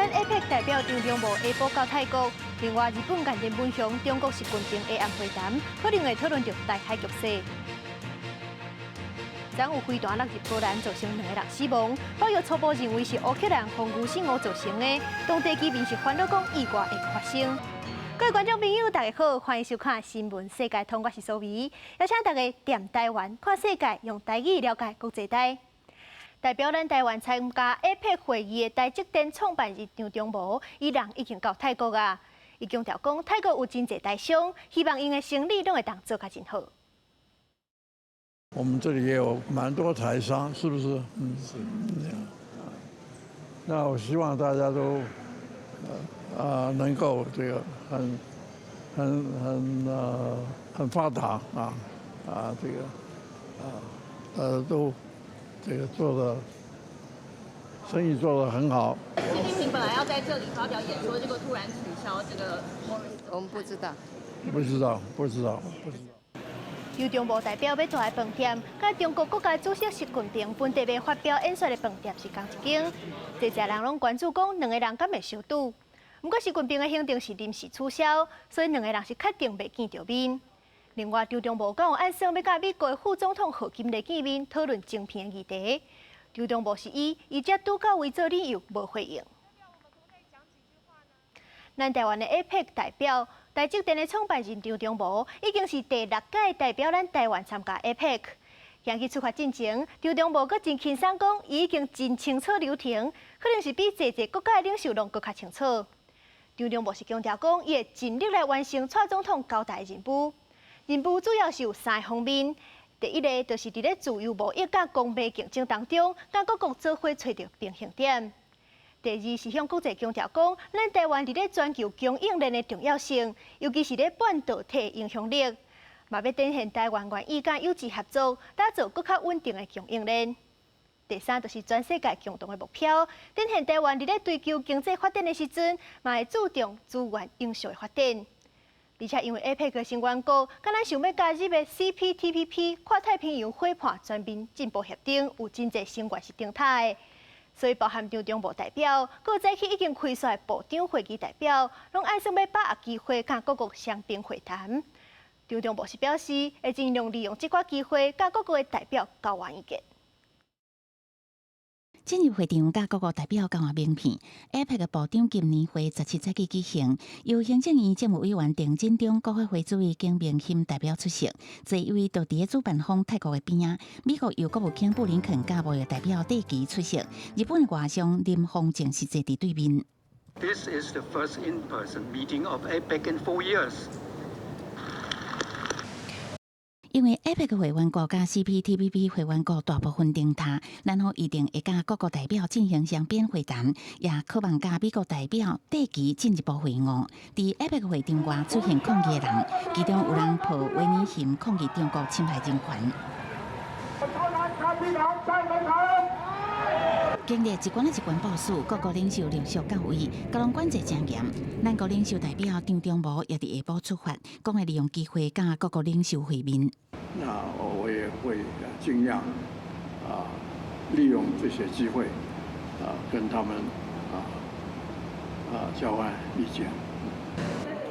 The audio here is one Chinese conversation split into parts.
咱 APEC 代表张忠谋下晡到泰国，另外日本间电分享中国习近平下暗会谈，可能会讨论到台海局势。昨有飞弹落入波兰，造成2个人死亡，报告初步认为是乌克兰防御信号造成的，当地居民是烦恼讲意外会发生。各位观众朋友，大家好，欢迎收看《新闻世界通》，我是苏眉，邀请大家踮台湾看世界，用台语了解国际台。代表咱台湾参加 APEC 会议的台积电创办人张忠谋，伊人已经到泰国啊。伊强调讲，泰国有真侪台商，希望因的生意拢会当做较真好。我们这里也有蛮多台商，是不是？是。那我希望大家都能够这个很发达都这个生意做得很好。习近平本来要在这里发表演说，结果突然取消这个，我们不知道。不知道。由中部代表要带的饭店，甲中国国家主席习近平本地要发表演说的饭店是同一间，侪侪人拢关注讲2个人敢会相赌。不过习近平的行程是临时取消，所以2个人是确定袂见到面。另外，张忠谋敢有按算要甲美国的副总统贺锦丽见面，讨论晶片的议题。张忠谋是伊只拄到为做理由无回应。咱台湾的 APEC 代表，台积电的创办人张忠谋已经是第6届代表咱台湾参加 APEC。行去出发进前，张忠谋阁真轻松讲，伊已经真清楚流程，可能是比侪国家的领袖拢阁较清楚。张忠谋是强调讲，伊会尽力来完成蔡总统交代的任务。任务主要是有3个方面。第一个就是伫咧自由贸易甲公平竞争当中，甲各国做伙找到平衡点。第二是向国际强调讲，咱台湾伫咧全球供应链的重要性，尤其是咧半导体影响力，嘛要展现台湾愿意甲有志合作，打造更较稳定的供应链。第三就是全世界共同的目标，展现台湾伫咧追求经济发展的时阵，嘛会注重资源有效的发展。而且因为 APEC 成员国甲咱想要加入的 CPTPP 跨太平洋伙伴全面进步协定有真侪成员是顶台的，所以包含张忠谋代表，搁早起已经开出部长会议代表，拢按算要把握机会甲各国双边会谈。张忠谋是表示，会尽量利用这个机会，甲各国的代表交换意见。进入会场，甲各国代表交换名片。APEC 部长今年会17早起举行，由行政院政务委员郑振中、国会会主委景明欣代表出席。这位到伫主办方泰国的边啊，美国由国务卿布林肯甲外代表戴琪出席。日本的外相林芳正是坐伫对面。This is the first in-person meeting of APEC in 4 years. 因为 APEC 会员国加 CPTPP 会员国大部分顶塔，然后一定会甲各国代表进行双边会谈，也渴望甲美国代表戴琪进一步会晤。伫 APEC 会场外出现抗议的人，其中有人抱维尼熊抗议中国侵害人权。经历一关一关报数，各国领袖陆续到位，交通管制真严。咱国领袖代表张忠谋也伫下晡出发，讲会利用机会甲各国领袖会面。那我也会尽量利用这些机会跟他们交换意见。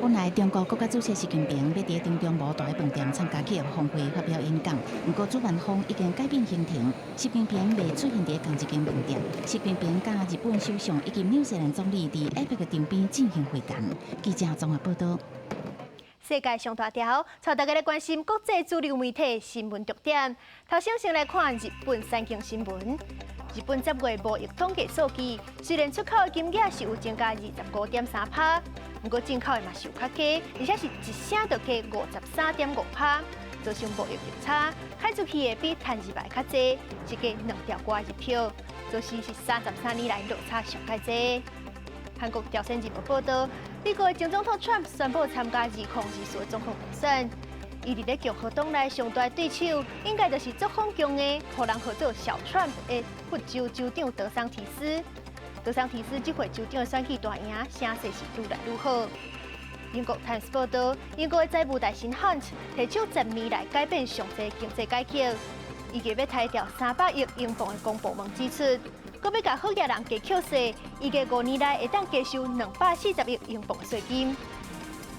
本来中国国家主席习近平要伫张忠谋大饭店参加企业峰会发表演讲，不过主办方已经改变行程，习近平未出现伫同一间饭店。习近平甲日本首相以及纽西兰总理伫 APEC 场边进行会谈。记者综合报道。世界上大条，带大家来关心国际主流媒体新闻重点。头先来看日本3件新闻。日本10月贸易统计数据，虽然出口的金额是有增加25.3%，不过进口的嘛是有较低，而且是一声就加53.5%，造成贸易逆差，开出去的比趁入来较济，一个2兆多日票，这是33年来落差上介济。韩国朝鲜日报报道，美国的前总统 Trump 宣布参加2024的总统大选。伊伫咧共和党内上大对手，应该就是作风强的，互人号做小 Trump 的佛州州长德桑提斯。德桑提斯这回州长的选举大赢，声势是愈来愈好。英国 Times 报道，英国的财务大臣 Hunt 提出10年来改变上济经济改革，预计要拆掉300亿英镑的公部门支出，搁要甲好业人加扣税，预计5年内会当加收240亿英镑税金。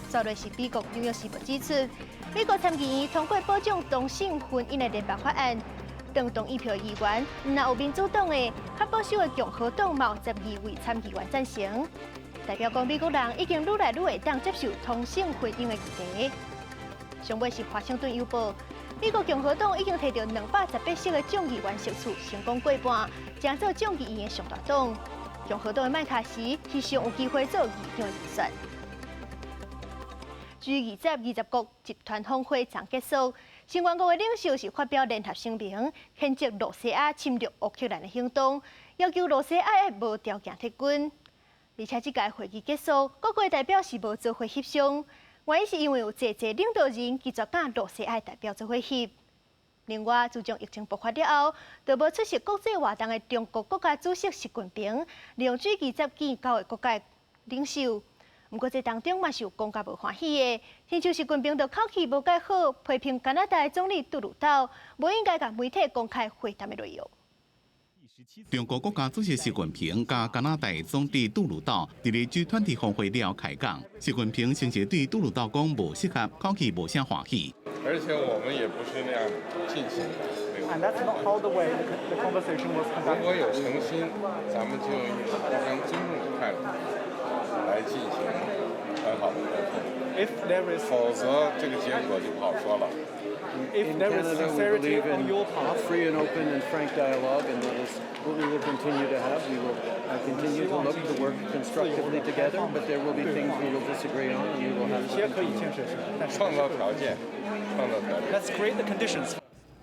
昨日是美国纽约时报指出，美国参议院通过保障同性婚姻的联邦法案，当动议票议员，若有民主党的较保守的共和党嘛有12位参议员赞成，代表讲美国人已经愈来愈会当接受同性婚姻的议题。上尾是华盛顿邮报，美国共和党已经摕到218席的众议员席次，成功过半，将做众议院的上大党。共和党的麦卡锡是上有机会做议长的人选。G20国集团峰会昨结束，成员国的领袖是发表联合声明，谴责罗西亚侵略乌克兰的行动，要求罗西亚无条件撤军。而且这届会议结束，各国代表是无做伙协商，原因是因为有侪领导人拒绝甲罗西亚代表做伙协。另外，自从疫情爆发了后，就无出席国际活动的中国国家主席习近平，利用G20见到的国家领袖。不过，这当中嘛是有讲甲无欢喜的，亲像习近平就口气无介好，批评加拿大总理杜鲁道无应该甲媒体公开会谈的内容。中国国家主席习近平甲加拿大总理杜鲁道伫咧G20峰会了开讲，习近平先是对杜鲁道讲无适合，口气无啥欢喜。而且我们也不是那样进行的。And that's not how the way the conversation was 如果 conducted. 有诚心，咱们就用一个互相尊重的态度来进行很好的沟通。If there is 否则这个结果就不好说了。if there is sincerity on your part, free and open and frank dialogue, and that is what we will continue to have. We will continue to look to work constructively together, but there will be things we will disagree on, and we will have 有些可以建设性，但是创造条件。 let's create the conditions.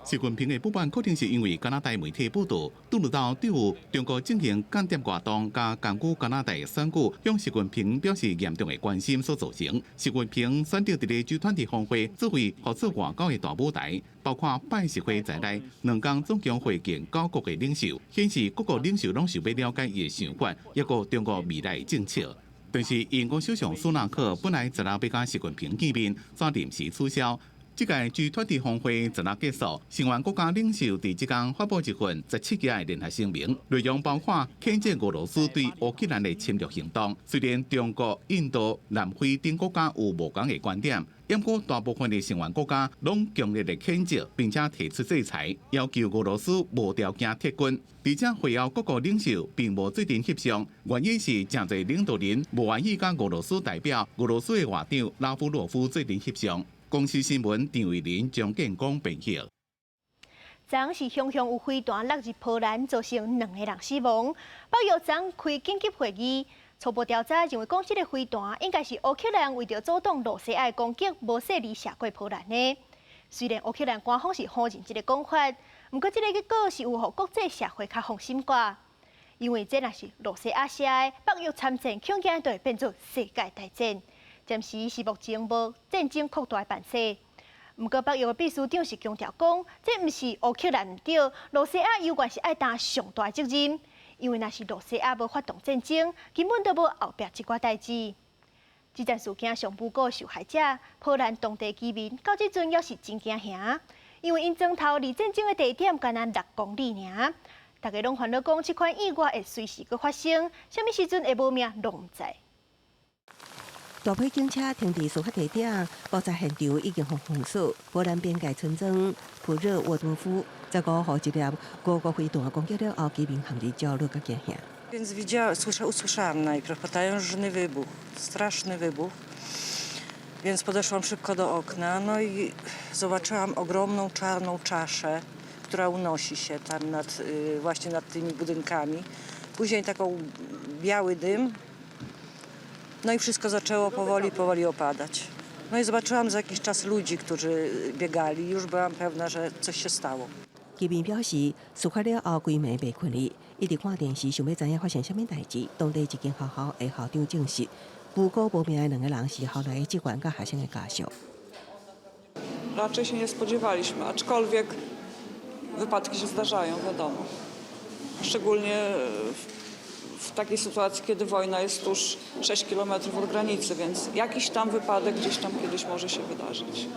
习近平的不满可能是因为加拿大媒体报道，杜鲁道对有中国进行间谍活动加干预加拿大选举，向习近平表示严重的关心所造成。习近平选择伫咧G20峰会作为核子外交的大舞台，包括拜习会在内，2天总共会见9国的领袖，显示各国领袖拢想要了解伊的想法，抑个中国未来的政策。但是，英国首相苏纳克本来10日要甲习近平见面，却临时取消。 这届G20峰会昨日结束，成员国家领袖伫即天发布一份17页的联合声明，内容包括谴责俄罗斯对乌克兰的侵略行动。虽然中国、印度、南非等国家有无同的观点，不过大部分的成员国家拢强烈的谴责，并且提出制裁，要求俄罗斯无条件撤军。而且会后各国领袖并无做阵协商，原因是真侪领导人无愿意甲俄罗斯代表俄罗斯的外长拉夫罗夫做阵协商。 公司新闻张伟林、张建光编译。昨是雄雄有飞弹落入波兰，造成2个人死亡。北约昨开紧急会议，初步调查认为，讲这个飞弹应该是乌克兰为着阻挡罗西亚攻击，无细里射过波兰的。虽然乌克兰官方是否认这个讲法，不过这个结果是有互国际社会较放心寡，因为这若是罗西亚射的，北约参战恐惊就会变作世界大战。 暂时是目前无战争扩大的办势。不过，北约秘书长是强调讲，这毋是乌克兰唔对，罗西亚有关是爱担上大责任。因为若是罗西亚无发动战争，根本都无后壁这寡代志。这件事件上报告受害者，波兰当地居民到即阵也是真惊吓，因为因庄头离战争的地点仅6公里尔。大家拢烦恼讲，这款意外会随时搁发生，什么时阵会无命，拢唔知。 大批警车停伫事发地点，爆炸现场已经封锁。波兰边界村庄普热沃多夫15号一粒俄国飞弹攻击了后，居民陷入焦虑甲惊吓。 Więc usłyszałam najpierw potężny wybuch, straszny wybuch. Więc podeszłam szybko do okna, no i zobaczyłam ogromną czarną czaszę, która unosi się tam właśnie nad tymi budynkami. Później taką biały dym. No i wszystko zaczęło powoli opadać. No i zobaczyłam za jakiś czas ludzi, którzy biegali. Już byłam pewna, że coś się stało. 居民表示，事发了后，规暝袂困哩，一直看电视，想要知影发生什么代志。当地一间学校的校长证实，无辜无命的2个人是后来职员甲学生的家属。 Raczej się nie spodziewaliśmy, aczkolwiek wypadki się zdarzają, wiadomo. Szczególnie w takiej sytuacji, kiedy wojna jest tuż 6 kilometrów od granicy, więc jakiś tam wypadek gdzieś tam kiedyś może się wydarzyć.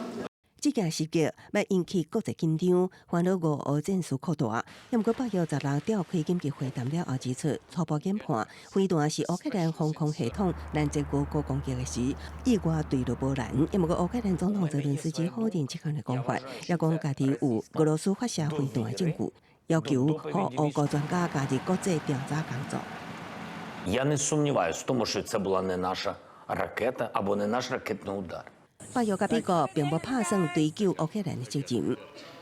这件事件要引起国际紧张，烦恼俄乌战事扩大。不过8月16召开紧急会谈了后指出，初步研判飞弹是乌克兰防空系统拦截俄国攻击的时，意外坠落波兰。不过乌克兰总统泽连斯基否认这项的讲法，也讲家己有俄罗斯发射飞弹的证据，要求和俄国专家加入国际调查工作。Я не сумніваюся в тому, що це була не наша ракета або не наш ракетний удар. 北约甲美国并无拍算追究乌克兰的责任。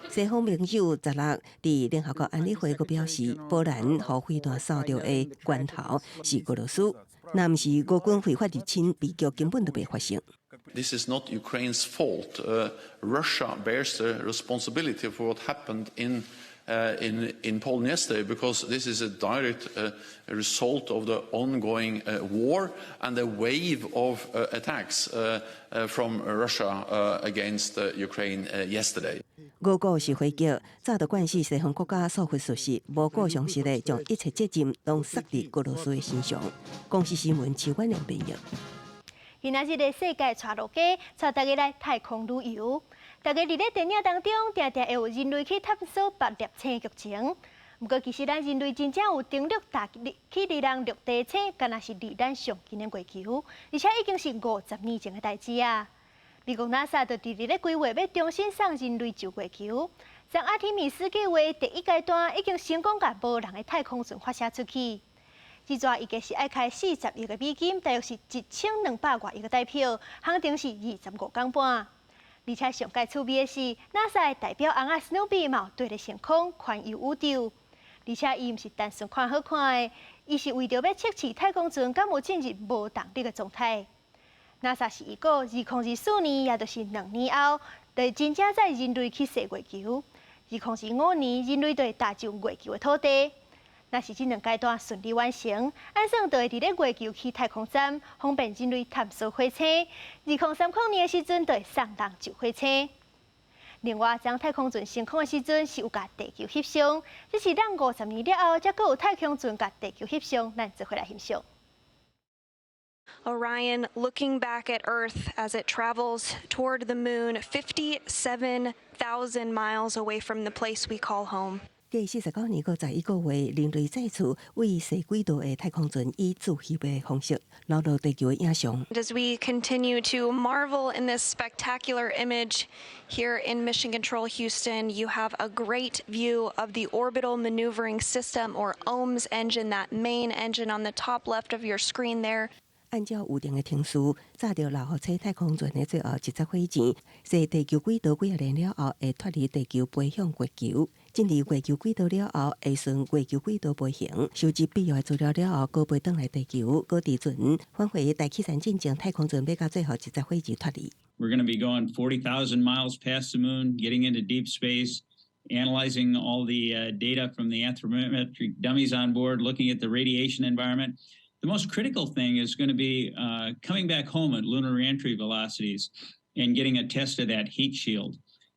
西方盟友16伫联合国安理会阁表示，波兰和飞弹扫到的源头是俄罗斯，若毋是俄军非法入侵，悲剧根本就袂发生。This is not Ukraine's fault. Russia bears the responsibility for what happened in Poland yesterday, because this is a direct result of the ongoing war and the wave of attacks from Russia against Ukraine yesterday. 俄国是回击，早就惯势西方国家疏忽疏失，无顾详实的将一切责任拢撒伫俄罗斯的身上。公司新闻邱婉良编译。今仔日的世界带路家，带大家来太空旅游。大家伫咧电影当中，常常会有人类去探索别粒星的剧情。不过，其实咱人类真正有登陆去离人陆地星，敢若是离咱上近的月球，而且已经是50年前的代志啊。美国 NASA 就伫咧规划要重新送人类就月球，将阿提米斯计划第一阶段已经成功甲无人的太空船发射出去。这抓预计是爱开40亿的美金，大约是1200多亿个代票，行程是25天半。而且上界趣味的是 ，NASA 的代表翁仔史努比嘛有对着星空环游宇宙，而且伊毋是单纯看好看的，伊是为着要测试太空船敢有进入无动力的状态。NASA 是预估2024年，也就是2年后，就真正载人类去射月球；2025年，人类就会踏上月球的土地。若是这2阶段顺利完成，按算就会伫咧月球起太空站，方便人类探索火星。2030年的时阵，就会送人就火星。另外，将太空船升空的时阵，是有甲地球翕相，这是咱50年了后，才佫有太空船甲地球翕相，咱做回来欣赏。Orion looking back at Earth as it travels toward the moon 57,000 miles away from the place we call home. 继49年个11个月，人类再次为射轨道的太空船以自翕的方式留落地球的影像。As we continue to marvel in this spectacular image here in Mission Control Houston, you have a great view of the Orbital Maneuvering System, or OMS engine, that main engine on the top left of your screen there. 按照预定的程序，炸掉6号车太空船的最后一只火箭，在地球轨道几年了后，会脱离地球飞向月球。进入月球轨道了后，会顺月球轨道飞行，收集必要的资料了后，搁飞转来地球，搁地准返回大气层进前，太空船要到最后一只火箭脱离。We're going to be going 40,000 miles past the moon, getting into deep space, analyzing all the data from the anthropometric dummies on board, looking at the radiation environment. The most critical thing is going to be coming back home at lunar reentry velocities and getting a test of that heat shield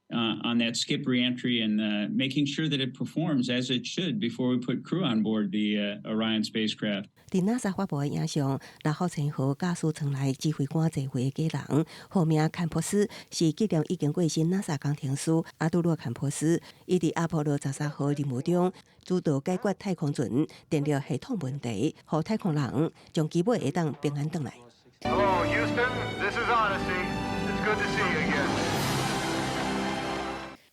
on that skip reentry and making sure that it performs as it should before we put crew on board the Orion spacecraft. 伫 NASA 发布的影像，6号星河驾驶舱内指挥官坐回的家人，号名坎珀斯，是纪念已经过身 NASA 工程师阿杜洛坎珀斯。伊伫阿波罗13号任务中，主导解决太空船电力系统问题，互太空人将基本会当平安回来。Hello, Houston. This is Odyssey. It's good to see you again.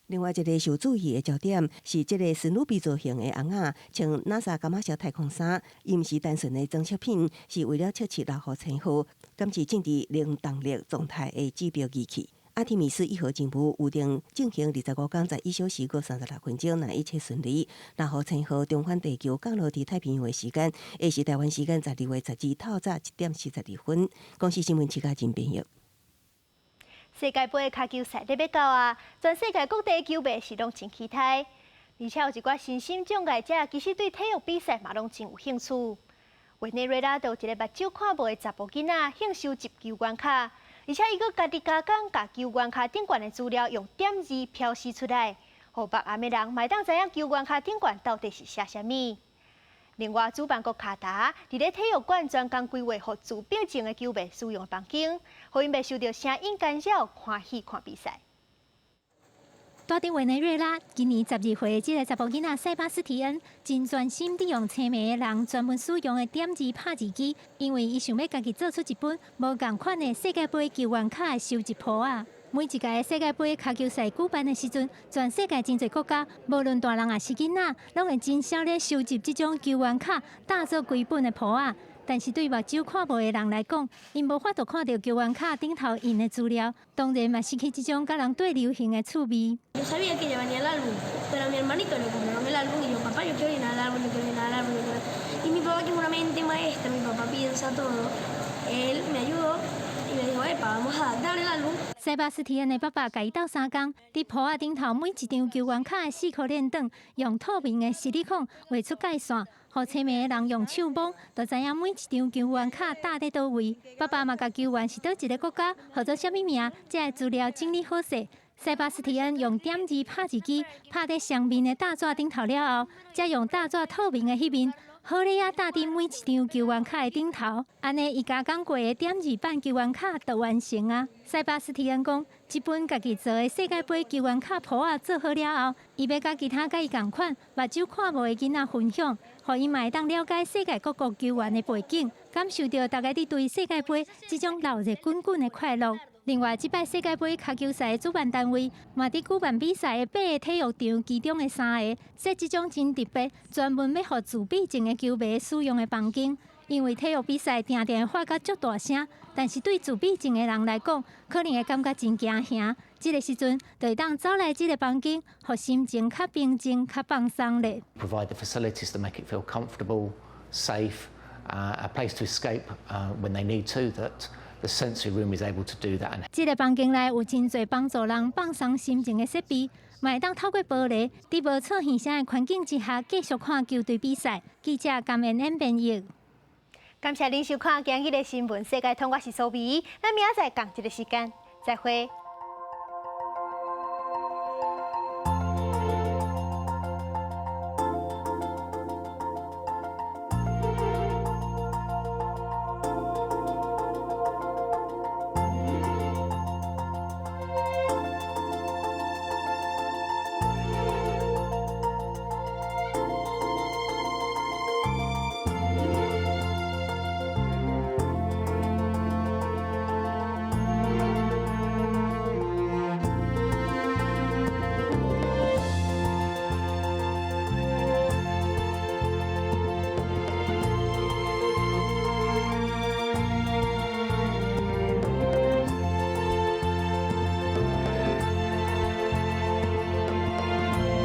另外一个受注意的焦点是，这个史努比造型的翁仔穿 NASA 感马色太空衫，伊毋是单纯的装饰品，是为了测试6号星河敢是正伫零动力状态的指标仪器。阿提米斯1号任务预定进行25天11小时36分钟，若一切顺利，6号星河重返地球降落伫太平洋的时间，会是台湾时间12月12透早1点42分。公司新闻七家真编译。世界杯脚球赛得要到啊！全世界各地球迷是拢真期待，而且有一寡新兴障碍者其实对体育比赛嘛拢真有兴趣。委内瑞拉就有一个目睭看无的查甫囡仔享受集球员卡，而且伊佫家己加工，把球员卡顶悬的资料用点字标示出来，互别暗的人嘛当知影球员卡顶悬到底是写啥物。另外，主办国卡达伫咧体育馆专工规划，互自闭症的球迷使用的房间，互因袂受到声音干扰，欢喜看比赛。大伫委内瑞拉，今年12岁这个查甫囡仔塞巴斯蒂恩，真专心地用青梅的人专门使用的点字拍字机，因为伊想要家己做出一本无共款的世界杯球员卡的收集簿啊。每一届的世界杯脚球赛举办的时阵，全世界真侪国家，无论大人也是囡仔，拢会真少咧收集这种球员卡，打做规本的簿啊。但是对目睭看无的人来讲，因无法度看到球员卡顶头印的资料，当然嘛失去这种甲人对流行的趣味。Yo sabía que ya venía el álbum, pero a mi hermanito le compraron el álbum y yo, papá, yo quiero llenar el álbum, yo quiero llenar el álbum, yo quiero... Y mi papá, que es una mente maestra, mi papá piensa todo, él me ayudó y me dijo, epa, vamos a adaptar el álbum. 塞巴斯蒂恩的爸爸甲伊斗相共，伫簿仔顶头每一张球员卡的4颗链长，用透明的矽利康画出界线，互青梅的人用手摸，就知影每一张球员卡搭伫倒位。爸爸嘛甲球员是倒一个国家，号做啥物名，才会资料整理好势。塞巴斯蒂恩用点字拍字机拍伫上面的大纸顶头了后，再用大纸透明的迄面。好咧啊，搭伫每一张球员卡的顶头，安尼伊加工过的点字版球员卡就完成啊。塞巴斯蒂恩讲，这本家己做的世界杯球员卡簿啊做好了后，伊要甲其他甲伊共款目睭看无的囡仔分享，互伊嘛会当了解世界各国球员的背景，感受到大家伫对世界杯这种热热滚滚的快乐。另外，这摆世界杯脚球赛的主办单位嘛伫举办比赛的8个体育场其中的3个设这种真特别、专门要予自闭症的球迷使用的房间。因为体育比赛定定发甲足大声，但是对自闭症的人来讲，可能会感觉真惊吓。这个时阵，就会当走来这个房间，互心情较平静、较放松咧。Provide the facilities to make it feel comfortable, safe, a place to escape when they need to. That.The sensory room is able to do that. 这个房间内有真侪帮助人放松心情的设备，嘛会当透过玻璃，伫无噪现声的环境之下，继续看球队比赛。记者甘燕恩编译。感谢您收看今日的新闻世界通，我是苏眉，咱明仔载同一个时间再会。